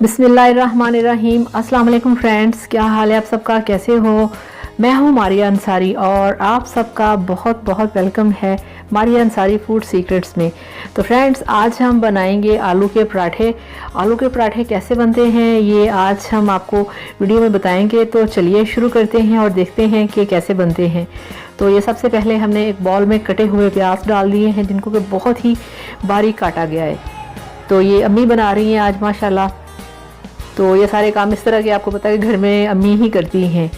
बिस्मिल्लाहिर्रहमानिर्रहीम। अस्सलाम वालेकुम फ्रेंड्स, क्या हाल है आप सबका, कैसे हो। मैं हूँ मारिया अंसारी और आप सबका बहुत बहुत वेलकम है मारिया अंसारी फूड सीक्रेट्स में। तो फ्रेंड्स, आज हम बनाएंगे आलू के पराठे। आलू के पराठे कैसे बनते हैं ये आज हम आपको वीडियो में बताएंगे। तो चलिए शुरू करते हैं और देखते हैं कि कैसे बनते हैं। तो ये सबसे पहले हमने एक बॉल में कटे हुए प्याज डाल दिए हैं जिनको कि बहुत ही बारीक काटा गया है। तो ये अम्मी बना रही हैं आज माशाल्लाह। तो ये सारे काम इस तरह के आपको पता है कि घर में अम्मी ही करती हैं।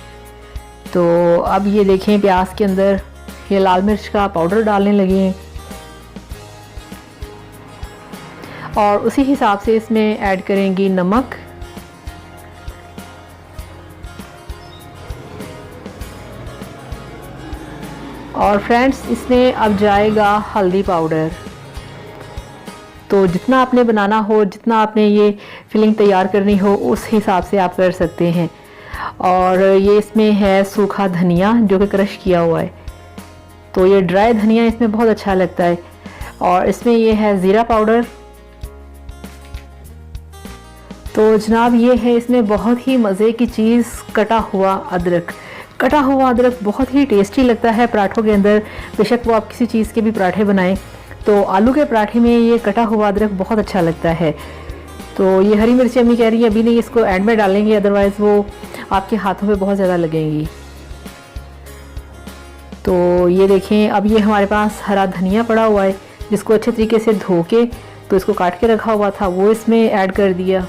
तो अब ये देखें प्याज के अंदर ये लाल मिर्च का पाउडर डालने लगे हैं और उसी हिसाब से इसमें ऐड करेंगी नमक, और फ्रेंड्स इसमें अब जाएगा हल्दी पाउडर। तो जितना आपने बनाना हो, जितना आपने ये फिलिंग तैयार करनी हो उस हिसाब से आप कर सकते हैं। और ये इसमें है सूखा धनिया जो कि क्रश किया हुआ है। तो ये ड्राई धनिया इसमें बहुत अच्छा लगता है। और इसमें ये है ज़ीरा पाउडर। तो जनाब ये है इसमें बहुत ही मज़े की चीज़ कटा हुआ अदरक। कटा हुआ अदरक बहुत ही टेस्टी लगता है पराठों के अंदर, बेशक वो आप किसी चीज़ के भी पराठे बनाएं। तो आलू के पराठे में ये कटा हुआ अदरक बहुत अच्छा लगता है। तो ये हरी मिर्ची अम्मी कह रही है अभी नहीं, इसको एंड में डालेंगे, अदरवाइज़ वो आपके हाथों पे बहुत ज़्यादा लगेंगी। तो ये देखें अब ये हमारे पास हरा धनिया पड़ा हुआ है जिसको अच्छे तरीके से धो के तो इसको काट के रखा हुआ था, वो इसमें ऐड कर दिया।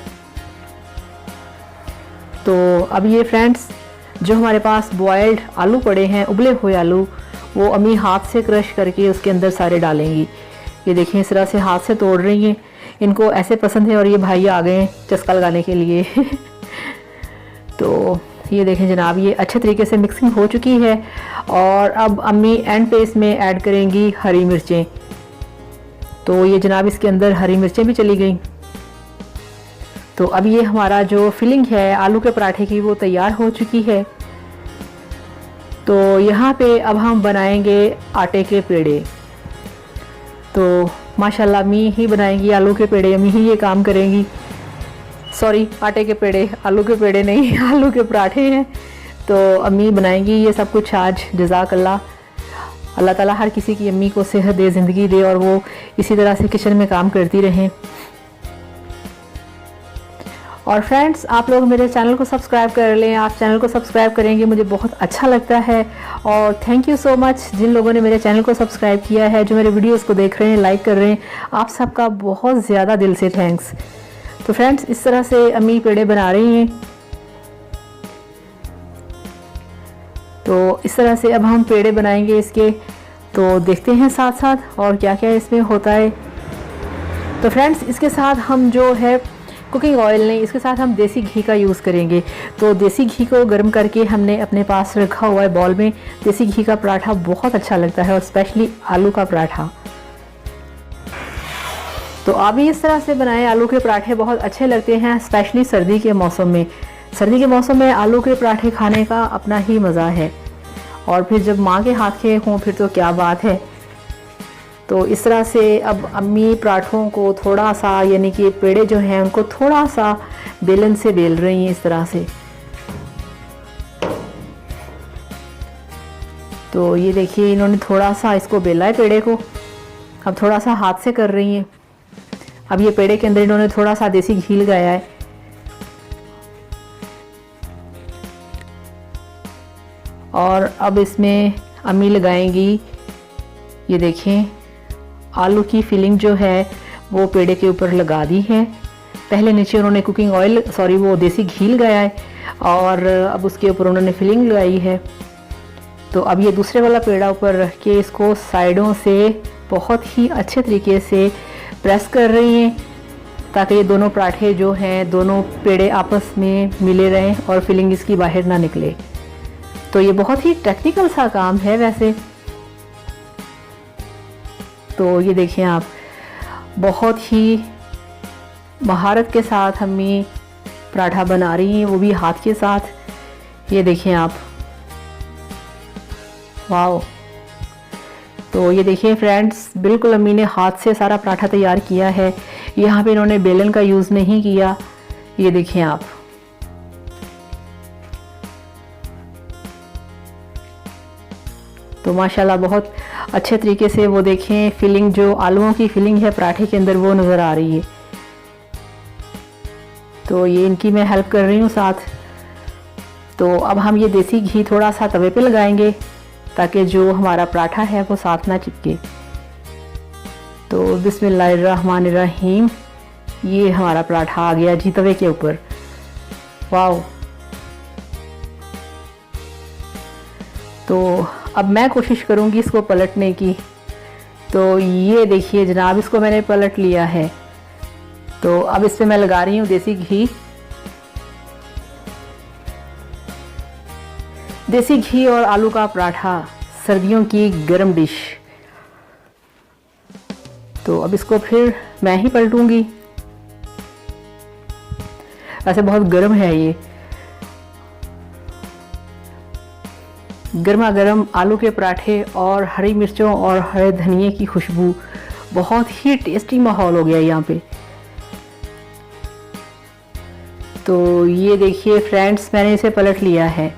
तो अब ये फ्रेंड्स जो हमारे पास बॉयल्ड आलू पड़े हैं, उबले हुए आलू, वो अम्मी हाथ से क्रश करके उसके अंदर सारे डालेंगी। ये देखें इस तरह से हाथ से तोड़ रही हैं, इनको ऐसे पसंद है। और ये भाई आ गए हैं चस्का लगाने के लिए तो ये देखें जनाब ये अच्छे तरीके से मिक्सिंग हो चुकी है। और अब अम्मी एंड पे इसमें ऐड करेंगी हरी मिर्चें। तो ये जनाब इसके अंदर हरी मिर्चें भी चली गई। तो अब ये हमारा जो फिलिंग है आलू के पराठे की वो तैयार हो चुकी है। तो यहाँ पे अब हम बनाएंगे आटे के पेड़े। तो माशाल्लाह अम्मी ही बनाएंगी आलू के पेड़े, अम्मी ही ये काम करेंगी। सॉरी, आटे के पेड़े, आलू के पेड़े नहीं आलू के पराठे हैं। तो अम्मी बनाएंगी ये सब कुछ आज। जज़ाकल्लाह, अल्लाह ताला हर किसी की अम्मी को सेहत दे, ज़िंदगी दे और वो इसी तरह से किचन में काम करती रहें। और फ्रेंड्स आप लोग मेरे चैनल को सब्सक्राइब कर लें। आप चैनल को सब्सक्राइब करेंगे मुझे बहुत अच्छा लगता है। और थैंक यू सो मच जिन लोगों ने मेरे चैनल को सब्सक्राइब किया है, जो मेरे वीडियोस को देख रहे हैं, लाइक कर रहे हैं, आप सबका बहुत ज़्यादा दिल से थैंक्स। तो फ्रेंड्स इस तरह से अम्मी पेड़े बना रही हैं। तो इस तरह से अब हम पेड़े बनाएंगे इसके। तो देखते हैं साथ साथ और क्या क्या इसमें होता है। तो फ्रेंड्स इसके साथ हम जो है कुकिंग ऑयल नहीं, इसके साथ हम देसी घी का यूज़ करेंगे। तो देसी घी को गर्म करके हमने अपने पास रखा हुआ है बॉल में। देसी घी का पराठा बहुत अच्छा लगता है और स्पेशली आलू का पराठा। तो आप भी इस तरह से बनाएं, आलू के पराठे बहुत अच्छे लगते हैं स्पेशली सर्दी के मौसम में। सर्दी के मौसम में आलू के पराठे खाने का अपना ही मज़ा है। और फिर जब माँ के हाथ के हों फिर तो क्या बात है। तो इस तरह से अब अम्मी पराठों को थोड़ा सा, यानी कि पेड़े जो हैं उनको थोड़ा सा बेलन से बेल रही हैं इस तरह से। तो ये देखिए इन्होंने थोड़ा सा इसको बेला है पेड़े को, अब थोड़ा सा हाथ से कर रही हैं। अब ये पेड़े के अंदर इन्होंने थोड़ा सा देसी घी लगाया है। और अब इसमें अम्मी लगाएंगी, ये देखें आलू की फिलिंग जो है वो पेड़े के ऊपर लगा दी है। पहले नीचे उन्होंने कुकिंग ऑयल, सॉरी वो देसी घी लगाया है और अब उसके ऊपर उन्होंने फिलिंग लगाई है। तो अब ये दूसरे वाला पेड़ा ऊपर रख के इसको साइडों से बहुत ही अच्छे तरीके से प्रेस कर रही हैं ताकि ये दोनों पराठे जो हैं, दोनों पेड़े आपस में मिले रहें और फिलिंग इसकी बाहर ना निकले। तो ये बहुत ही टेक्निकल सा काम है वैसे। तो ये देखें आप बहुत ही महारत के साथ अम्मी पराठा बना रही हैं, वो भी हाथ के साथ। ये देखें आप, वाओ। तो ये देखिए फ्रेंड्स बिल्कुल अम्मी ने हाथ से सारा पराठा तैयार किया है। यहाँ पे इन्होंने बेलन का यूज़ नहीं किया ये देखें आप। तो माशाल्लाह बहुत अच्छे तरीके से वो देखें फिलिंग, जो आलूओं की फिलिंग है पराठे के अंदर वो नज़र आ रही है। तो ये इनकी मैं हेल्प कर रही हूँ साथ। तो अब हम ये देसी घी थोड़ा सा तवे पे लगाएंगे ताकि जो हमारा पराठा है वो साथ ना चिपके। तो बिस्मिल्लाहिर्रहमानिर्रहीम, ये हमारा पराठा आ गया जी तवे के ऊपर। वाओ। तो अब मैं कोशिश करूँगी इसको पलटने की। तो ये देखिए जनाब, इसको मैंने पलट लिया है। तो अब इस पे मैं लगा रही हूँ देसी घी। देसी घी और आलू का पराठा, सर्दियों की गर्म डिश। तो अब इसको फिर मैं ही पलटूंगी। वैसे बहुत गर्म है ये। गर्मा गर्म आलू के पराठे और हरी मिर्चों और हरे धनिए की खुशबू, बहुत ही टेस्टी माहौल हो गया यहाँ पे। तो ये देखिए फ्रेंड्स, मैंने इसे पलट लिया है।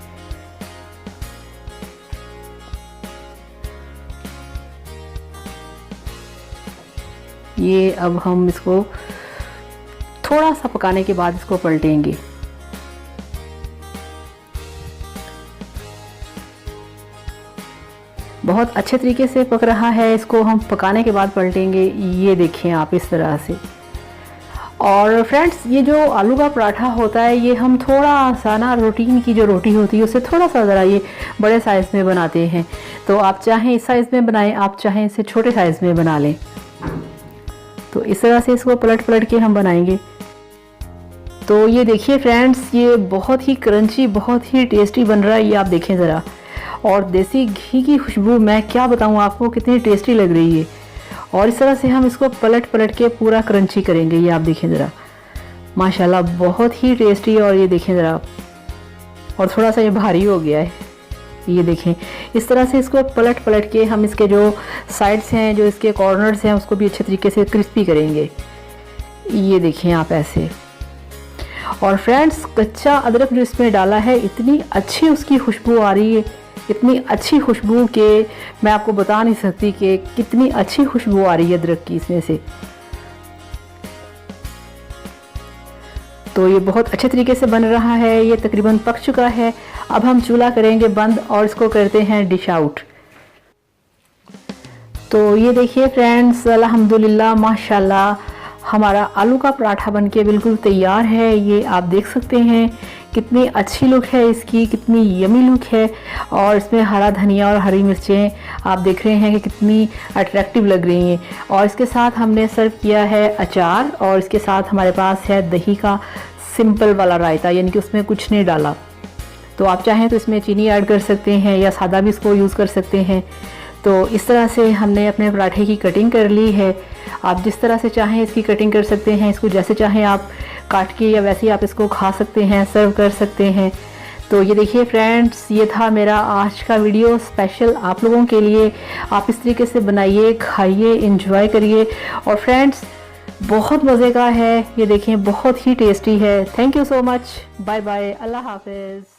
ये अब हम इसको थोड़ा सा पकाने के बाद इसको पलटेंगे। बहुत अच्छे तरीके से पक रहा है, इसको हम पकाने के बाद पलटेंगे। ये देखें आप इस तरह से। और फ्रेंड्स, ये जो आलू का पराठा होता है ये हम थोड़ा सा ना रूटीन की जो रोटी होती है उससे थोड़ा सा ज़रा ये बड़े साइज़ में बनाते हैं। तो आप चाहें इस साइज़ में बनाएं, आप चाहें इसे छोटे साइज़ में बना लें। तो इस तरह से इसको पलट पलट के हम बनाएंगे। तो ये देखिए फ्रेंड्स, ये बहुत ही क्रंची, बहुत ही टेस्टी बन रहा है। ये आप देखें ज़रा। और देसी घी की खुशबू मैं क्या बताऊँ आपको, कितनी टेस्टी लग रही है। और इस तरह से हम इसको पलट पलट के पूरा क्रंची करेंगे। ये आप देखें ज़रा, माशाल्लाह बहुत ही टेस्टी। और ये देखें ज़रा, और थोड़ा सा ये भारी हो गया है। ये देखें, इस तरह से इसको पलट पलट के हम इसके जो साइड्स हैं, जो इसके कॉर्नर्स हैं, उसको भी अच्छे तरीके से क्रिस्पी करेंगे। ये देखें आप ऐसे। और फ्रेंड्स, कच्चा अदरक जो इसमें डाला है, इतनी अच्छी उसकी खुशबू आ रही है, इतनी अच्छी खुशबू कि मैं आपको बता नहीं सकती कि कितनी अच्छी खुशबू आ रही है अदरक की इसमें से। तो ये बहुत अच्छे तरीके से बन रहा है, ये तकरीबन पक चुका है। अब हम चूल्हा करेंगे बंद और इसको करते हैं डिश आउट। तो ये देखिए फ्रेंड्स, अल्हम्दुलिल्लाह माशाल्लाह हमारा आलू का पराठा बनके बिल्कुल तैयार है। ये आप देख सकते हैं कितनी अच्छी लुक है इसकी, कितनी यमी लुक है। और इसमें हरा धनिया और हरी मिर्चें आप देख रहे हैं कि कितनी अट्रैक्टिव लग रही हैं। और इसके साथ हमने सर्व किया है अचार, और इसके साथ हमारे पास है दही का सिंपल वाला रायता, यानी कि उसमें कुछ नहीं डाला। तो आप चाहें तो इसमें चीनी ऐड कर सकते हैं या सादा भी इसको यूज़ कर सकते हैं। तो इस तरह से हमने अपने पराठे की कटिंग कर ली है। आप जिस तरह से चाहें इसकी कटिंग कर सकते हैं, इसको जैसे चाहें आप काट के या वैसे ही आप इसको खा सकते हैं, सर्व कर सकते हैं। तो ये देखिए फ्रेंड्स, ये था मेरा आज का वीडियो स्पेशल आप लोगों के लिए। आप इस तरीके से बनाइए, खाइए, इंजॉय करिए। और फ्रेंड्स, बहुत मज़े का है, ये देखें बहुत ही टेस्टी है। Thank you so much, bye bye, अल्लाह हाफिज़।